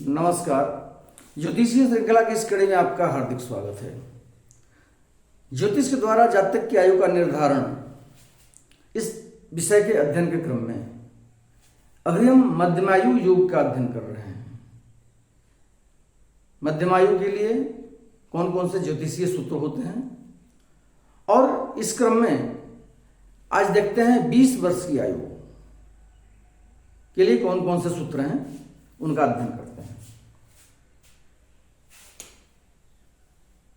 नमस्कार। ज्योतिषीय श्रृंखला की इस कड़ी में आपका हार्दिक स्वागत है। ज्योतिष के द्वारा जातक की आयु का निर्धारण इस विषय के अध्ययन के क्रम में अभी हम मध्यमायु योग का अध्ययन कर रहे हैं। मध्यमायु के लिए कौन कौन से ज्योतिषीय सूत्र होते हैं और इस क्रम में आज देखते हैं 20 वर्ष की आयु के लिए कौन कौन से सूत्र हैं, उनका अध्ययन करते हैं।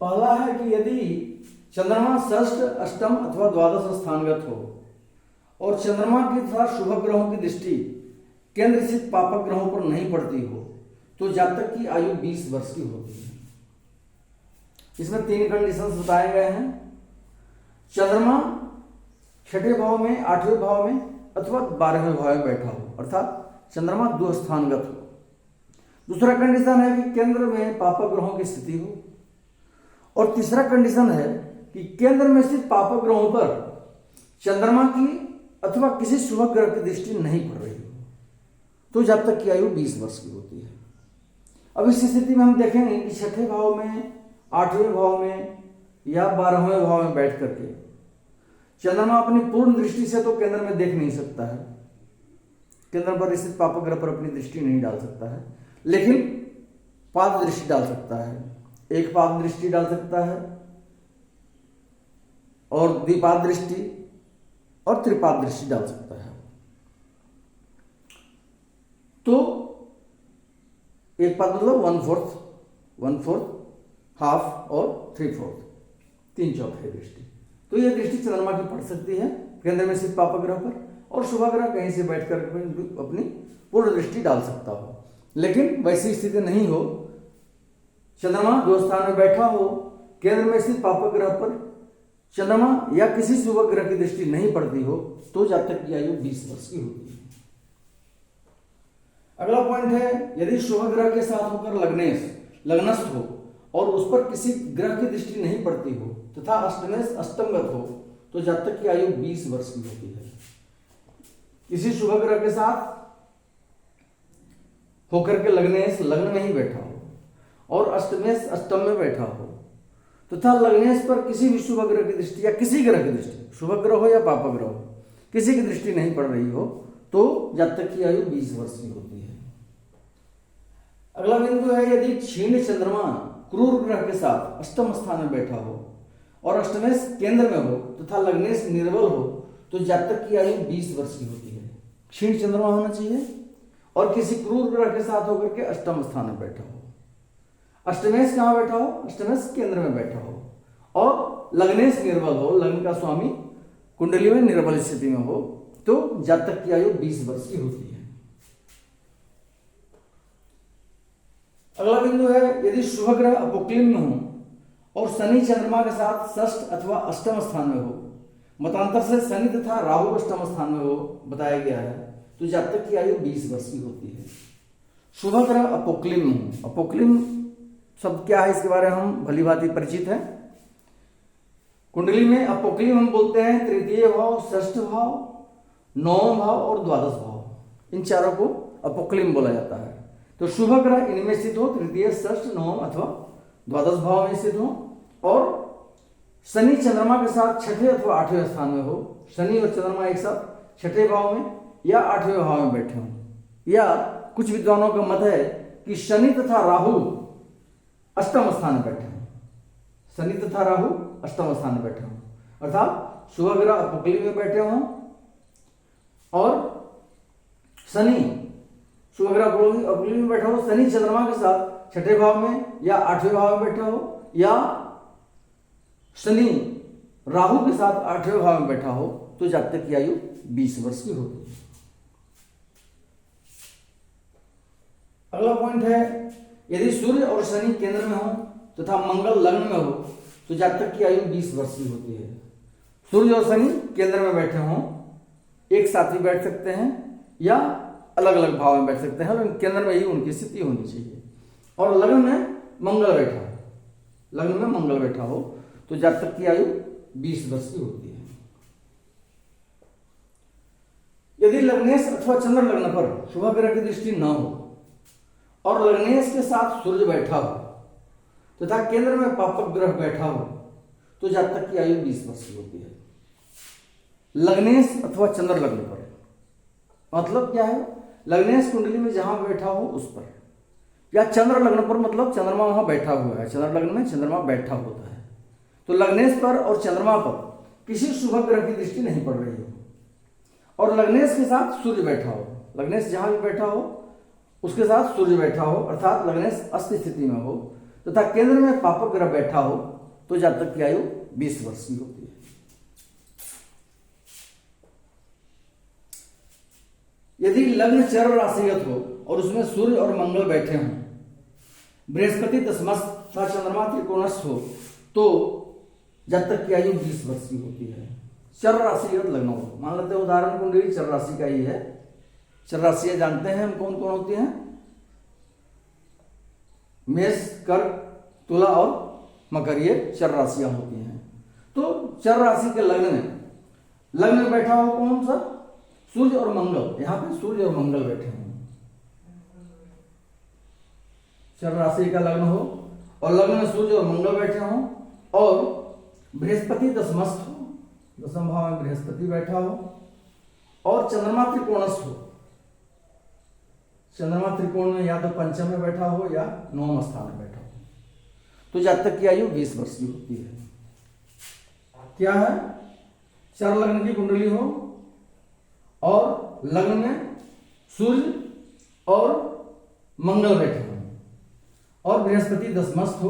पहला है कि यदि चंद्रमा षष्ठ, अष्टम अथवा द्वादश स्थानगत हो और चंद्रमा की तथा शुभ ग्रहों की दृष्टि केंद्र स्थित पापक ग्रहों पर नहीं पड़ती हो तो जातक की आयु 20 वर्ष की होती है। इसमें 3 कंडीशंस बताए गए हैं। चंद्रमा छठे भाव में, 8वें भाव में अथवा 12वें भाव में बैठा हो, अर्थात चंद्रमा 2 स्थानगत हो। दूसरा कंडीशन है कि केंद्र में पापक ग्रहों की स्थिति हो और तीसरा कंडीशन है कि केंद्र में स्थित पापक ग्रहों पर चंद्रमा की अथवा किसी शुभ ग्रह की दृष्टि नहीं पड़ रही हो तो जातक की आयु 20 वर्ष की होती है। अब इस स्थिति में हम देखेंगे कि छठे भाव में, 8वें भाव में या 12वें भाव में बैठ करके चंद्रमा अपनी पूर्ण दृष्टि से तो केंद्र में देख नहीं सकता है, केंद्र पर स्थित पापक ग्रह पर अपनी दृष्टि नहीं डाल सकता है, लेकिन पाद दृष्टि डाल सकता है, एक पाद दृष्टि डाल सकता है और द्विपाद दृष्टि और त्रिपाद दृष्टि डाल सकता है। तो एक पाद मतलब 1/4, हाफ और 3/4, 3/4 दृष्टि। तो यह दृष्टि चंद्रमा की पड़ सकती है केंद्र में स्थित पापक ग्रह पर, और शुभ ग्रह कहीं से बैठकर अपनी पूर्ण दृष्टि डाल सकता हो। लेकिन वैसी स्थिति नहीं हो, चंद्रमा 2 स्थान में बैठा हो, केंद्र में स्थित पापक ग्रह पर चंद्रमा या किसी शुभ ग्रह की दृष्टि नहीं पड़ती हो तो जातक की आयु 20 वर्ष की होती है। अगला पॉइंट है, यदि शुभ ग्रह के साथ होकर लग्नस्थ हो और उस पर किसी ग्रह की दृष्टि नहीं पड़ती हो तथा अष्टमेश अष्टमगत हो तो जातक की आयु 20 वर्ष की होती है। किसी शुभ ग्रह के साथ होकर के लग्न में ही बैठा हो और अष्टमेश अष्टम में बैठा हो तथा लग्नेश पर किसी भी शुभ ग्रह की दृष्टि या किसी ग्रह की दृष्टि, शुभ ग्रह हो या पापक ग्रह हो, किसी की दृष्टि नहीं पड़ रही हो तो जातक की आयु 20 वर्ष की होती है। अगला बिंदु है, यदि क्षीण चंद्रमा क्रूर ग्रह के साथ अष्टम स्थान में बैठा हो और अष्टमेश केंद्र में हो तथा लग्नेश निर्बल हो तो जातक की आयु 20 वर्ष की होती है। क्षीण चंद्रमा होना चाहिए और किसी क्रूर ग्रह के साथ होकर के अष्टम स्थान में बैठा हो। अष्टमेश कहां बैठा हो? अष्टमेश केंद्र में बैठा हो और लग्नेश निर्बल हो, लग्न का स्वामी कुंडली में निर्बल स्थिति में हो तो जातक की आयु 20 वर्ष की होती है। अगला बिंदु है, यदि शुभ ग्रह अपोक्लिम में हो और शनि चंद्रमा के साथ षष्ठ अथवा अष्टम स्थान में हो, मतांतर से शनि तथा राहु अष्टम स्थान में हो बताया गया है तो जातक की आयु 20 वर्ष की होती है। शुभ ग्रह अपोक्लिम हो, अपोक्लिम शब्द क्या है इसके बारे में हम भली भांति परिचित है। कुंडली में अपोक्लिम हम बोलते हैं तृतीय भाव, षष्ठ भाव, 9वां भाव और द्वादश भाव, इन चारों को अपोक्लिम बोला जाता है। तो शुभ ग्रह इनमें स्थित हो, तृतीय, षष्ठ, 9वां अथवा द्वादश भाव में स्थित हो और शनि चंद्रमा के साथ छठे अथवा 8वें स्थान में हो, शनि और चंद्रमा एक साथ छठे भाव में या 8वें भाव में बैठे हो, या कुछ विद्वानों का मत है कि शनि तथा राहु अष्टम स्थान में बैठे हो, शनि तथा राहु अष्टम स्थान में बैठे हो, अर्थात शुभ ग्रह अपोक्लिम में बैठे हो और शनि शुभ ग्रह अपोक्लिम में बैठा हो, शनि चंद्रमा के साथ छठे भाव में या 8वें भाव में बैठे हो, या शनि राहु के साथ 8वें भाव में बैठा हो तो जातक की आयु 20 वर्ष की होती है। अगला पॉइंट है, यदि सूर्य और शनि केंद्र में हो तथा मंगल लग्न में हो तो जातक की आयु 20 वर्ष की होती है। सूर्य और शनि केंद्र में बैठे हों, एक साथ ही बैठ सकते हैं या अलग अलग भाव में बैठ सकते हैं, लेकिन केंद्र में ही उनकी स्थिति होनी चाहिए। और लग्न में मंगल बैठा हो, लग्न में मंगल बैठा हो तो जातक की आयु 20 वर्ष की होती है। यदि लग्नेश अथवा चंद्र लग्न पर शुभ ग्रह की दृष्टि न हो और लग्नेश के साथ सूर्य बैठा हो तथा केंद्र में पापक ग्रह बैठा हो तो जातक की आयु 20 वर्ष की होती है। लग्नेश अथवा चंद्र लग्न पर मतलब क्या है? लग्नेश कुंडली में जहां बैठा हो उस पर, या चंद्र लग्न पर मतलब चंद्रमा वहां बैठा हुआ है, चंद्र लग्न में चंद्रमा बैठा होता है। तो लग्नेश पर और चंद्रमा पर किसी शुभ ग्रह की दृष्टि नहीं पड़ रही हो और लग्नेश के साथ सूर्य बैठा हो, लग्नेश जहां भी बैठा हो उसके साथ सूर्य बैठा हो अर्थात लग्नेश अस्त स्थिति में हो तथा केंद्र में पापक ग्रह बैठा हो तो जातक की आयु 20 वर्ष की होती है। यदि लग्न चर राशिगत हो और उसमें सूर्य और मंगल बैठे हों, बृहस्पति दशमस्थ तथा चंद्रमा त्रिकोणस्थ हो तो जातक की आयु 20 वर्ष की होती है। चर राशिगत लग्न हो, मान लेते हैं उदाहरण कुंडली चर राशि का ही है। चर राशियां जानते हैं हम कौन कौन होती हैं? मेष, कर्क, तुला और मकर, ये चर राशियां होती हैं। तो चर राशि के लग्न में बैठा हो कौन सा? सूर्य और मंगल। यहां पे सूर्य और मंगल बैठे हैं। चर राशि का लग्न हो और लग्न में सूर्य और मंगल बैठे हों और बृहस्पति दशमस्थ हो, दशम भाव में बृहस्पति बैठा हो और चंद्रमा त्रिकोणस्थ हो, चंद्रमा त्रिकोण में या तो पंचम में बैठा हो या नवम स्थान में बैठा हो तो जातक की आयु 20 वर्ष की होती है। क्या है? चर लग्न की कुंडली हो और लग्न में सूर्य और मंगल बैठे हो और बृहस्पति दशमस्थ हो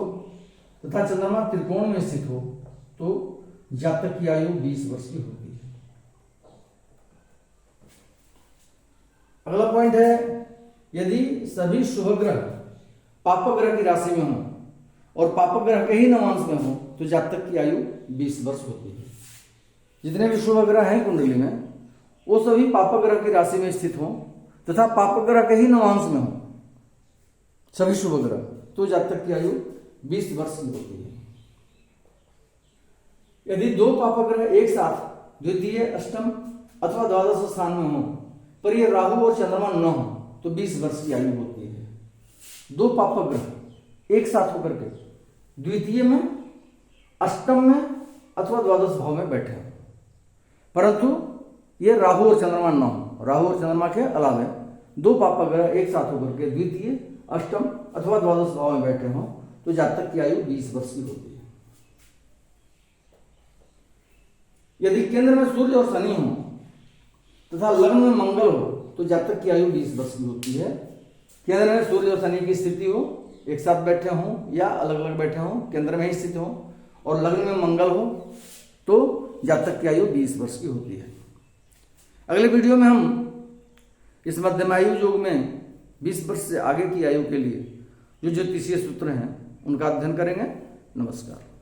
तथा चंद्रमा त्रिकोण में स्थित हो तो जातक की आयु 20 वर्ष की होती है। अगला पॉइंट है, यदि सभी शुभ ग्रह पापक ग्रह की राशि में हो और पापक ग्रह के ही नवांश में हो तो जातक की आयु 20 वर्ष होती है। जितने भी शुभ ग्रह हैं कुंडली में वो सभी पापक ग्रह की राशि में स्थित हो तथा पापक ग्रह के ही नवांश में हो सभी शुभ ग्रह तो जातक की आयु 20 वर्ष की होती है। यदि दो पापक ग्रह एक साथ द्वितीय, अष्टम अथवा द्वादश स्थान में हो पर ये राहु और चंद्रमा न हो तो 20 वर्ष की आयु होती है। दो पापक ग्रह एक साथ होकर के द्वितीय में, अष्टम में अथवा द्वादश भाव में बैठे हो परंतु ये राहु और चंद्रमा न हो, राहु और चंद्रमा के अलावे दो पापक ग्रह एक साथ होकर के द्वितीय, अष्टम अथवा द्वादश भाव में बैठे हो तो जातक की आयु 20 वर्ष की होती है। यदि केंद्र में सूर्य और शनि हो तथा लग्न में मंगल हो तो जातक की आयु 20 वर्ष की होती है। केंद्र में सूर्य और शनि की स्थिति हो, एक साथ बैठे हों या अलग अलग बैठे हों, केंद्र में ही स्थित हो और लग्न में मंगल हो तो जातक की आयु 20 वर्ष की होती है। अगले वीडियो में हम इस मध्यमायु योग में 20 वर्ष से आगे की आयु के लिए जो ज्योतिषीय सूत्र हैं उनका अध्ययन करेंगे। नमस्कार।